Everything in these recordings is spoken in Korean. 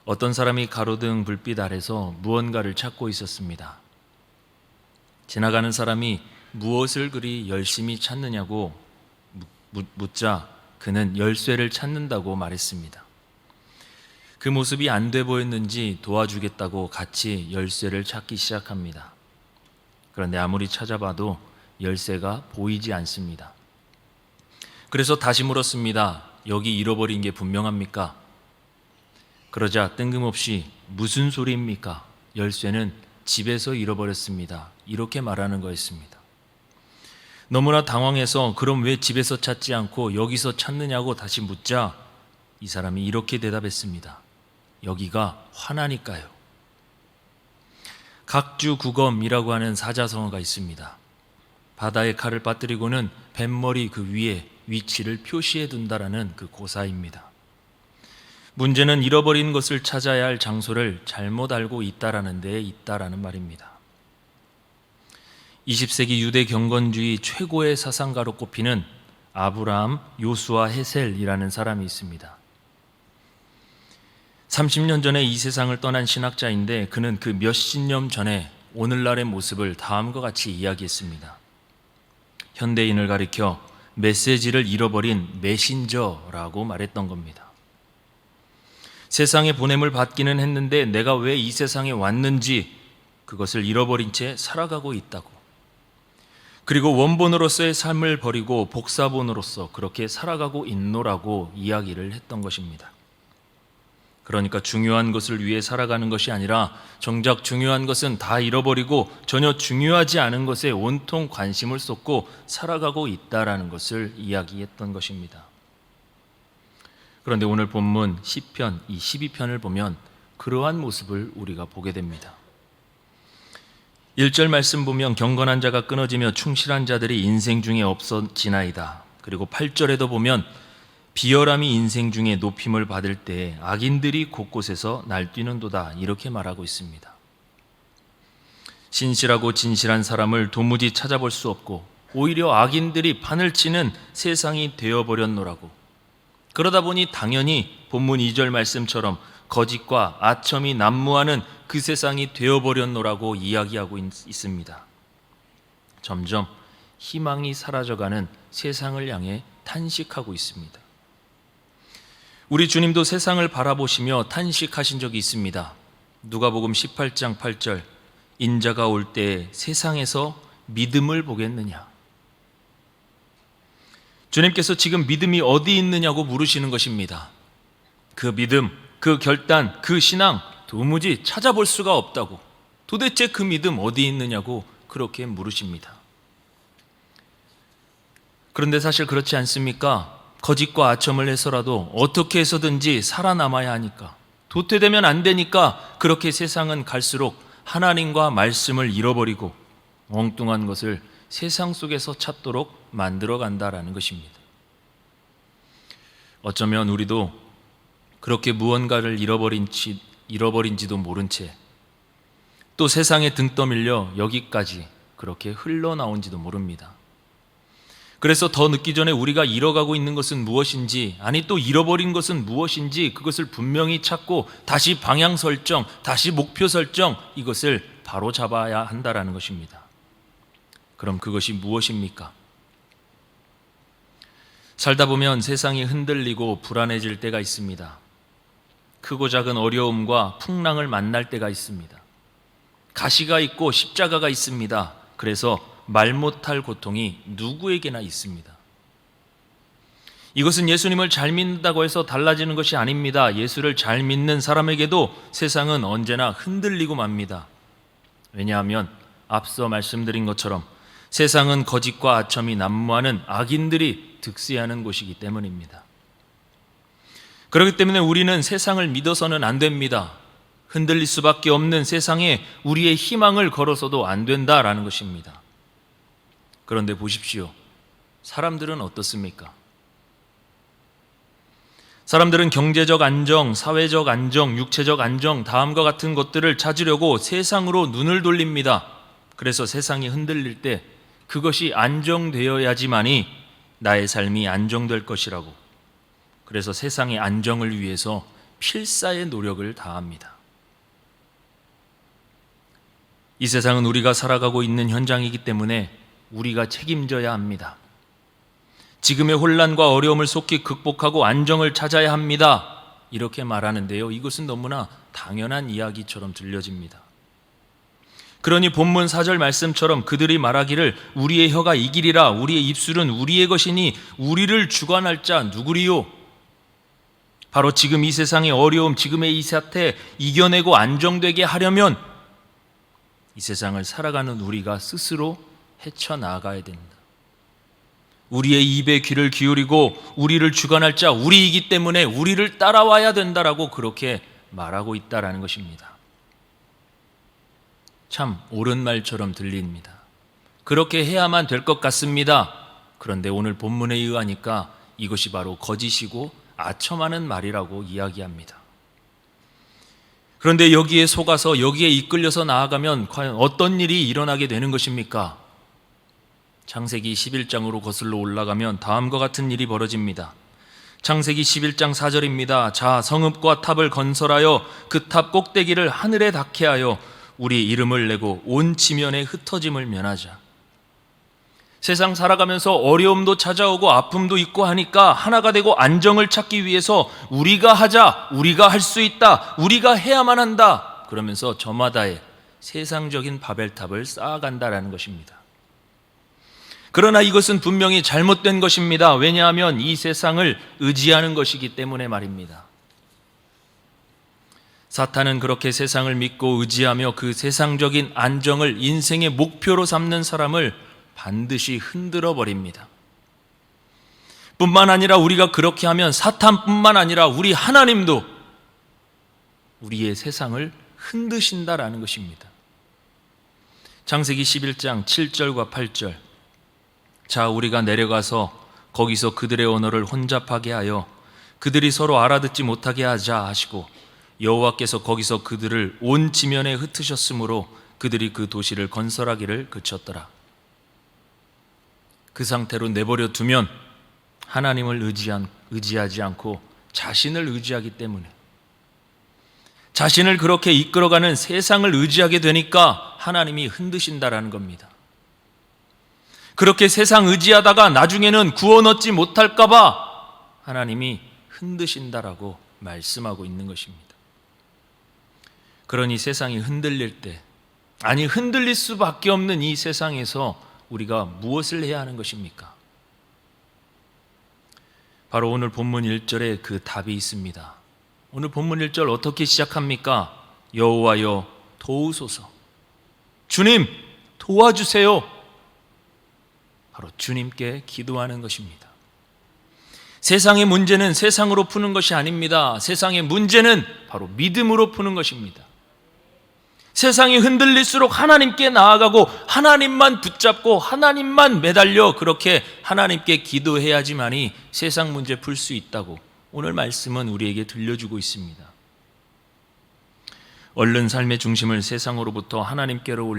어떤 사람이 가로등 불빛 아래서 무언가를 찾고 있었습니다. 지나가는 사람이 무엇을 그리 열심히 찾느냐고 묻자 그는 열쇠를 찾는다고 말했습니다. 그 모습이 안 돼 보였는지 도와주겠다고 같이 열쇠를 찾기 시작합니다. 그런데 아무리 찾아봐도 열쇠가 보이지 않습니다. 그래서 다시 물었습니다. 여기 잃어버린 게 분명합니까? 그러자 뜬금없이 무슨 소리입니까? 열쇠는 집에서 잃어버렸습니다. 이렇게 말하는 거였습니다. 너무나 당황해서 그럼 왜 집에서 찾지 않고 여기서 찾느냐고 다시 묻자 이 사람이 이렇게 대답했습니다. 여기가 환하니까요. 각주구검이라고 하는 사자성어가 있습니다. 바다에 칼을 빠뜨리고는 뱃머리 그 위에 위치를 표시해 둔다라는 그 고사입니다. 문제는 잃어버린 것을 찾아야 할 장소를 잘못 알고 있다라는 데에 있다라는 말입니다. 20세기 유대 경건주의 최고의 사상가로 꼽히는 아브라함 요수아 헤셀이라는 사람이 있습니다. 30년 전에 이 세상을 떠난 신학자인데 그는 그 몇십 년 전에 오늘날의 모습을 다음과 같이 이야기했습니다. 현대인을 가리켜 메시지를 잃어버린 메신저라고 말했던 겁니다. 세상에 보냄을 받기는 했는데 내가 왜 이 세상에 왔는지 그것을 잃어버린 채 살아가고 있다고. 그리고 원본으로서의 삶을 버리고 복사본으로서 그렇게 살아가고 있노라고 이야기를 했던 것입니다. 그러니까 중요한 것을 위해 살아가는 것이 아니라 정작 중요한 것은 다 잃어버리고 전혀 중요하지 않은 것에 온통 관심을 쏟고 살아가고 있다라는 것을 이야기했던 것입니다. 그런데 오늘 본문 시편 이 12편을 보면 그러한 모습을 우리가 보게 됩니다. 1절 말씀 보면 경건한 자가 끊어지며 충실한 자들이 인생 중에 없어지나이다. 그리고 8절에도 보면 비열함이 인생 중에 높임을 받을 때 악인들이 곳곳에서 날뛰는도다 이렇게 말하고 있습니다. 신실하고 진실한 사람을 도무지 찾아볼 수 없고 오히려 악인들이 판을 치는 세상이 되어버렸노라고. 그러다 보니 당연히 본문 2절 말씀처럼 거짓과 아첨이 난무하는 그 세상이 되어버렸노라고 이야기하고 있습니다. 점점 희망이 사라져가는 세상을 향해 탄식하고 있습니다. 우리 주님도 세상을 바라보시며 탄식하신 적이 있습니다. 누가복음 18장 8절 인자가 올 때 세상에서 믿음을 보겠느냐. 주님께서 지금 믿음이 어디 있느냐고 물으시는 것입니다. 그 믿음, 그 결단, 그 신앙 도무지 찾아볼 수가 없다고. 도대체 그 믿음 어디 있느냐고 그렇게 물으십니다. 그런데 사실 그렇지 않습니까? 거짓과 아첨을 해서라도 어떻게 해서든지 살아남아야 하니까, 도태되면 안 되니까 그렇게 세상은 갈수록 하나님과 말씀을 잃어버리고 엉뚱한 것을 세상 속에서 찾도록 만들어 간다라는 것입니다. 어쩌면 우리도 그렇게 무언가를 잃어버린지도 모른 채 또 세상에 등 떠밀려 여기까지 그렇게 흘러나온지도 모릅니다. 그래서 더 늦기 전에 우리가 잃어가고 있는 것은 무엇인지, 아니 또 잃어버린 것은 무엇인지 그것을 분명히 찾고 다시 방향 설정, 다시 목표 설정, 이것을 바로 잡아야 한다라는 것입니다. 그럼 그것이 무엇입니까? 살다 보면 세상이 흔들리고 불안해질 때가 있습니다. 크고 작은 어려움과 풍랑을 만날 때가 있습니다. 가시가 있고 십자가가 있습니다. 그래서 말 못할 고통이 누구에게나 있습니다. 이것은 예수님을 잘 믿는다고 해서 달라지는 것이 아닙니다. 예수를 잘 믿는 사람에게도 세상은 언제나 흔들리고 맙니다. 왜냐하면 앞서 말씀드린 것처럼 세상은 거짓과 아첨이 난무하는 악인들이 득세하는 곳이기 때문입니다. 그렇기 때문에 우리는 세상을 믿어서는 안 됩니다. 흔들릴 수밖에 없는 세상에 우리의 희망을 걸어서도 안 된다라는 것입니다. 그런데 보십시오. 사람들은 어떻습니까? 사람들은 경제적 안정, 사회적 안정, 육체적 안정, 다음과 같은 것들을 찾으려고 세상으로 눈을 돌립니다. 그래서 세상이 흔들릴 때 그것이 안정되어야지만이 나의 삶이 안정될 것이라고. 그래서 세상의 안정을 위해서 필사의 노력을 다합니다. 이 세상은 우리가 살아가고 있는 현장이기 때문에 우리가 책임져야 합니다. 지금의 혼란과 어려움을 속히 극복하고 안정을 찾아야 합니다. 이렇게 말하는데요, 이것은 너무나 당연한 이야기처럼 들려집니다. 그러니 본문 4절 말씀처럼 그들이 말하기를 우리의 혀가 이기리라, 우리의 입술은 우리의 것이니 우리를 주관할 자 누구리요? 바로 지금 이 세상의 어려움, 지금의 이 사태 이겨내고 안정되게 하려면 이 세상을 살아가는 우리가 스스로 헤쳐나가야 됩니다. 우리의 입에 귀를 기울이고 우리를 주관할 자 우리이기 때문에 우리를 따라와야 된다라고 그렇게 말하고 있다라는 것입니다. 참 옳은 말처럼 들립니다. 그렇게 해야만 될 것 같습니다. 그런데 오늘 본문에 의하니까 이것이 바로 거짓이고 아첨하는 말이라고 이야기합니다. 그런데 여기에 속아서 여기에 이끌려서 나아가면 과연 어떤 일이 일어나게 되는 것입니까? 창세기 11장으로 거슬러 올라가면 다음과 같은 일이 벌어집니다. 창세기 11장 4절입니다. 자, 성읍과 탑을 건설하여 그 탑 꼭대기를 하늘에 닿게 하여 우리 이름을 내고 온 지면에 흩어짐을 면하자. 세상 살아가면서 어려움도 찾아오고 아픔도 있고 하니까 하나가 되고 안정을 찾기 위해서 우리가 하자, 우리가 할 수 있다, 우리가 해야만 한다, 그러면서 저마다의 세상적인 바벨탑을 쌓아간다라는 것입니다. 그러나 이것은 분명히 잘못된 것입니다. 왜냐하면 이 세상을 의지하는 것이기 때문에 말입니다. 사탄은 그렇게 세상을 믿고 의지하며 그 세상적인 안정을 인생의 목표로 삼는 사람을 반드시 흔들어 버립니다. 뿐만 아니라 우리가 그렇게 하면 사탄뿐만 아니라 우리 하나님도 우리의 세상을 흔드신다라는 것입니다. 창세기 11장 7절과 8절. 자, 우리가 내려가서 거기서 그들의 언어를 혼잡하게 하여 그들이 서로 알아듣지 못하게 하자 하시고 여호와께서 거기서 그들을 온 지면에 흩으셨으므로 그들이 그 도시를 건설하기를 그쳤더라. 그 상태로 내버려 두면 하나님을 의지하지 않고 자신을 의지하기 때문에, 자신을 그렇게 이끌어가는 세상을 의지하게 되니까 하나님이 흔드신다라는 겁니다. 그렇게 세상 의지하다가 나중에는 구원 얻지 못할까 봐 하나님이 흔드신다라고 말씀하고 있는 것입니다. 그러니 세상이 흔들릴 때, 아니 흔들릴 수밖에 없는 이 세상에서 우리가 무엇을 해야 하는 것입니까? 바로 오늘 본문 1절에 그 답이 있습니다. 오늘 본문 1절 어떻게 시작합니까? 여호와여 도우소서. 주님 도와주세요. 바로 주님께 기도하는 것입니다. 세상의 문제는 세상으로 푸는 것이 아닙니다. 세상의 문제는 바로 믿음으로 푸는 것입니다. 세상이 흔들릴수록 하나님께 나아가고 하나님만 붙잡고 하나님만 매달려 그렇게 하나님께 기도해야지만이 세상 문제 풀 수 있다고 오늘 말씀은 우리에게 들려주고 있습니다. 얼른 삶의 중심을 세상으로부터 하나님께로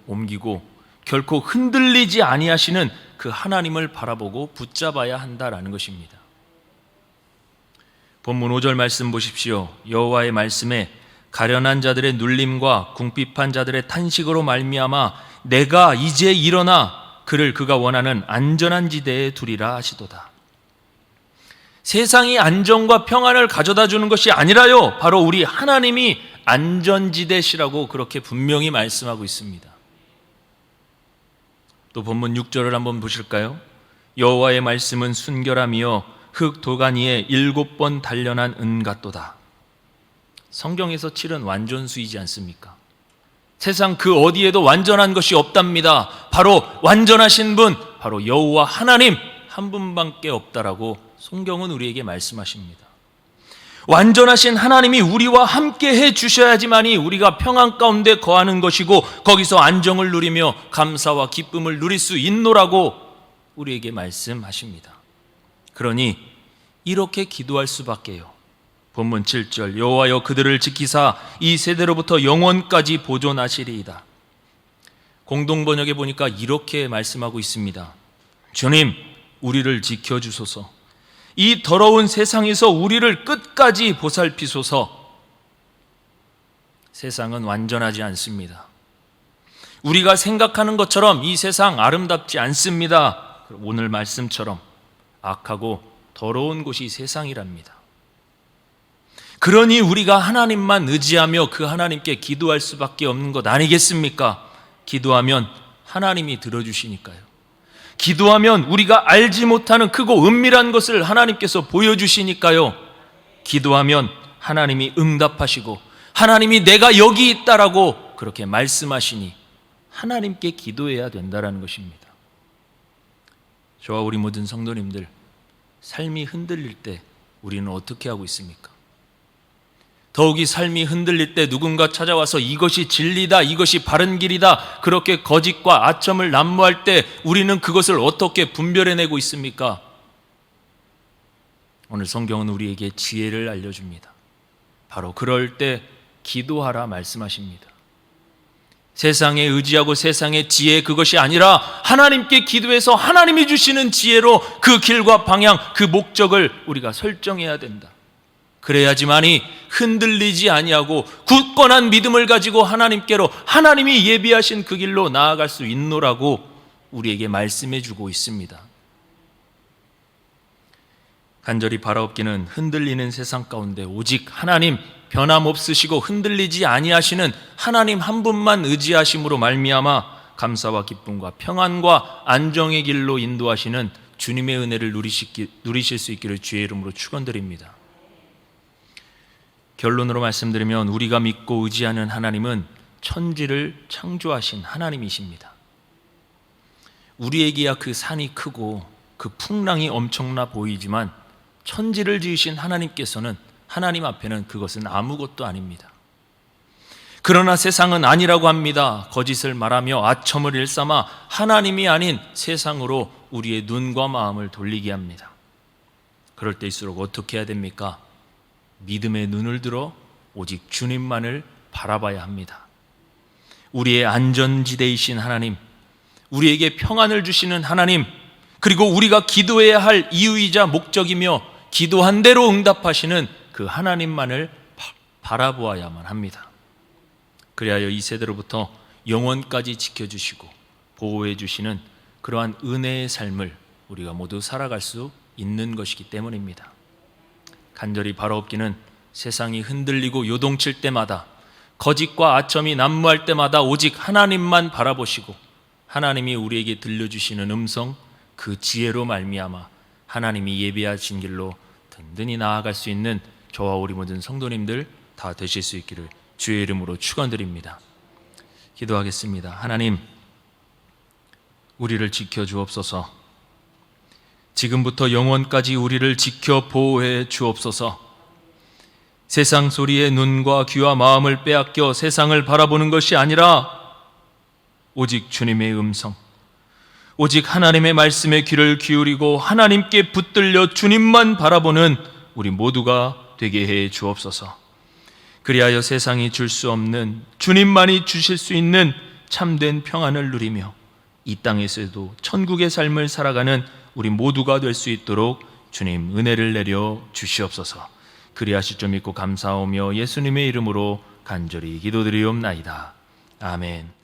옮기고 결코 흔들리지 아니하시는 그 하나님을 바라보고 붙잡아야 한다라는 것입니다. 본문 5절 말씀 보십시오. 여호와의 말씀에 가련한 자들의 눌림과 궁핍한 자들의 탄식으로 말미암아 내가 이제 일어나 그를 그가 원하는 안전한 지대에 두리라 하시도다. 세상이 안정과 평안을 가져다 주는 것이 아니라요, 바로 우리 하나님이 안전지대시라고 그렇게 분명히 말씀하고 있습니다. 또 본문 6절을 한번 보실까요? 여호와의 말씀은 순결함이요 흙 도가니에 7번 단련한 은 같도다. 성경에서 칠은 완전수이지 않습니까? 세상 그 어디에도 완전한 것이 없답니다. 바로 완전하신 분, 바로 여호와 하나님 한 분밖에 없다라고 성경은 우리에게 말씀하십니다. 완전하신 하나님이 우리와 함께 해 주셔야지만이 우리가 평안 가운데 거하는 것이고 거기서 안정을 누리며 감사와 기쁨을 누릴 수 있노라고 우리에게 말씀하십니다. 그러니 이렇게 기도할 수밖에요. 본문 7절 여호와여 그들을 지키사 이 세대로부터 영원까지 보존하시리이다. 공동번역에 보니까 이렇게 말씀하고 있습니다. 주님 우리를 지켜주소서. 이 더러운 세상에서 우리를 끝까지 보살피소서. 세상은 완전하지 않습니다. 우리가 생각하는 것처럼 이 세상 아름답지 않습니다. 오늘 말씀처럼 악하고 더러운 곳이 세상이랍니다. 그러니 우리가 하나님만 의지하며 그 하나님께 기도할 수밖에 없는 것 아니겠습니까? 기도하면 하나님이 들어주시니까요. 기도하면 우리가 알지 못하는 크고 은밀한 것을 하나님께서 보여주시니까요. 기도하면 하나님이 응답하시고 하나님이 내가 여기 있다라고 그렇게 말씀하시니 하나님께 기도해야 된다는 것입니다. 저와 우리 모든 성도님들, 삶이 흔들릴 때 우리는 어떻게 하고 있습니까? 더욱이 삶이 흔들릴 때 누군가 찾아와서 이것이 진리다, 이것이 바른 길이다, 그렇게 거짓과 아첨을 난무할 때 우리는 그것을 어떻게 분별해내고 있습니까? 오늘 성경은 우리에게 지혜를 알려줍니다. 바로 그럴 때 기도하라 말씀하십니다. 세상에 의지하고 세상의 지혜, 그것이 아니라 하나님께 기도해서 하나님이 주시는 지혜로 그 길과 방향, 그 목적을 우리가 설정해야 된다. 그래야지만이 흔들리지 아니하고 굳건한 믿음을 가지고 하나님께로, 하나님이 예비하신 그 길로 나아갈 수 있노라고 우리에게 말씀해 주고 있습니다. 간절히 바라옵기는 흔들리는 세상 가운데 오직 하나님, 변함없으시고 흔들리지 아니하시는 하나님 한 분만 의지하심으로 말미암아 감사와 기쁨과 평안과 안정의 길로 인도하시는 주님의 은혜를 누리실 수 있기를 주의 이름으로 축원드립니다. 결론으로 말씀드리면 우리가 믿고 의지하는 하나님은 천지를 창조하신 하나님이십니다. 우리에게야 그 산이 크고 그 풍랑이 엄청나 보이지만 천지를 지으신 하나님께서는, 하나님 앞에는 그것은 아무것도 아닙니다. 그러나 세상은 아니라고 합니다. 거짓을 말하며 아첨을 일삼아 하나님이 아닌 세상으로 우리의 눈과 마음을 돌리게 합니다. 그럴 때일수록 어떻게 해야 됩니까? 믿음의 눈을 들어 오직 주님만을 바라봐야 합니다. 우리의 안전지대이신 하나님, 우리에게 평안을 주시는 하나님, 그리고 우리가 기도해야 할 이유이자 목적이며 기도한 대로 응답하시는 그 하나님만을 바라보아야만 합니다. 그리하여 이 세대로부터 영원까지 지켜주시고 보호해 주시는 그러한 은혜의 삶을 우리가 모두 살아갈 수 있는 것이기 때문입니다. 간절히 바라옵기는 세상이 흔들리고 요동칠 때마다, 거짓과 아첨이 난무할 때마다 오직 하나님만 바라보시고 하나님이 우리에게 들려주시는 음성, 그 지혜로 말미암아 하나님이 예비하신 길로 든든히 나아갈 수 있는 저와 우리 모든 성도님들 다 되실 수 있기를 주의 이름으로 축원드립니다. 기도하겠습니다. 하나님, 우리를 지켜주옵소서. 지금부터 영원까지 우리를 지켜 보호해 주옵소서. 세상 소리에 눈과 귀와 마음을 빼앗겨 세상을 바라보는 것이 아니라 오직 주님의 음성, 오직 하나님의 말씀에 귀를 기울이고 하나님께 붙들려 주님만 바라보는 우리 모두가 되게 해 주옵소서. 그리하여 세상이 줄 수 없는, 주님만이 주실 수 있는 참된 평안을 누리며 이 땅에서도 천국의 삶을 살아가는 우리 모두가 될 수 있도록 주님 은혜를 내려 주시옵소서. 그리하실 줄 믿고 감사하며 예수님의 이름으로 간절히 기도드리옵나이다. 아멘.